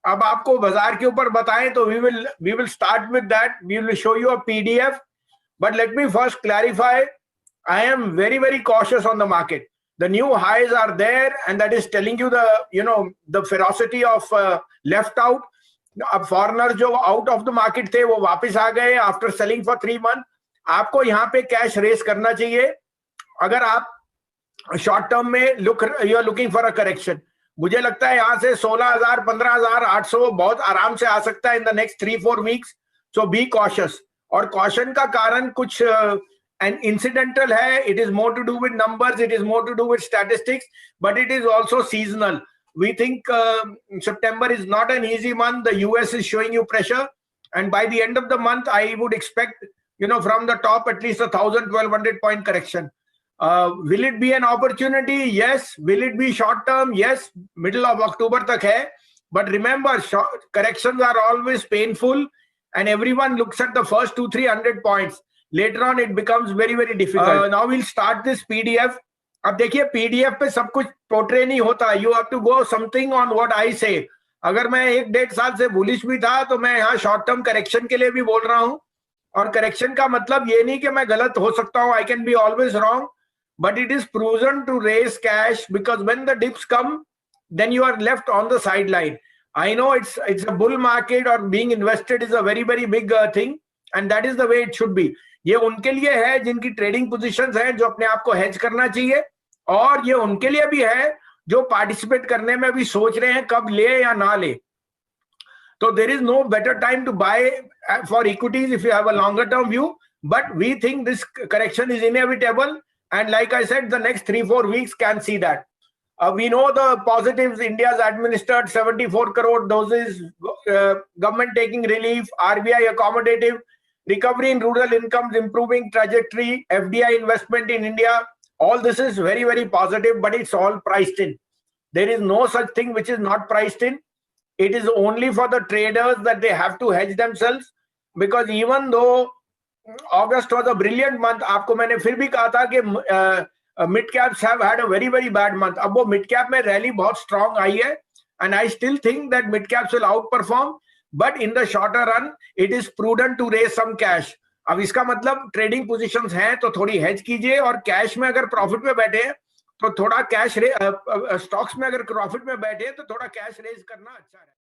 अब आपको बाजार के ऊपर बताएं तो we will start with that, we will show you a PDF, but let me first clarify, I am very, very cautious on the market. The new highs are there, and that is telling you the ferocity of left out. अब foreigner जो out of the market थे वो वापस आ गए after selling for 3 month. आपको यहाँ पे cash race करना चाहिए अगर आप शॉर्ट टर्म में you are looking for a correction. मुझे लगता है यहाँ से 16,000 15,800 बहुत आराम से आ सकता है in the next 3-4 weeks. So be cautious. और कॉशन का कारण कुछ and incidental hai. It is more to do with numbers, it is more to do with statistics, but it is also seasonal. We think September is not an easy month. The US is showing you pressure, and by the end of the month I would expect from the top at least 1,000-1,200 point correction. Will it be an opportunity? Yes. Will it be short term? Yes. Middle of October tak hai, but remember corrections are always painful, and everyone looks at the first 200-300 points. Later on it becomes very, very difficult. Now we'll start this PDF. अब देखिए PDF पे सब कुछ portray नहीं होता. You have to go something on what I say. अगर मैं 1-1.5 साल से बुलिश भी था तो मैं यहाँ शॉर्ट टर्म करेक्शन के लिए भी बोल रहा हूँ. और करेक्शन का मतलब ये नहीं कि मैं गलत हो सकता हूँ. I can be always wrong, but it is proven to raise cash because when the dips come, then you are left on the sideline. I know it's a bull market or being invested is a very, very big thing, and that is the way it should be. ये उनके लिए है जिनकी trading positions हैं, जो अपने आप को हेज करना चाहिए, और ये उनके लिए भी है जो पार्टिसिपेट करने में भी सोच रहे हैं कब ले या ना ले. तो there is no better time to buy for equities if you have a longer term view, but we think this correction is inevitable, and like I said the next 3-4 weeks can see that. We know the positives. India's administered 74 crore doses, government taking relief, RBI accommodative, recovery in rural incomes, improving trajectory, FDI investment in India. All this is very, very positive, but it's all priced in. There is no such thing which is not priced in. It is only for the traders that they have to hedge themselves, because even though August was a brilliant month, आपको मैंने फिर भी कहा था कि mid caps have had a very, very bad month. अब वो mid cap में रैली बहुत strong आई है, and I still think that mid caps will outperform. But in the shorter run, it is prudent to raise some cash. अब इसका मतलब trading positions हैं तो थोड़ी हेज कीजिए, और कैश में अगर प्रॉफिट में बैठे हैं तो थोड़ा कैश, स्टॉक्स में अगर प्रॉफिट में बैठे हैं तो थोड़ा कैश रेज करना अच्छा है.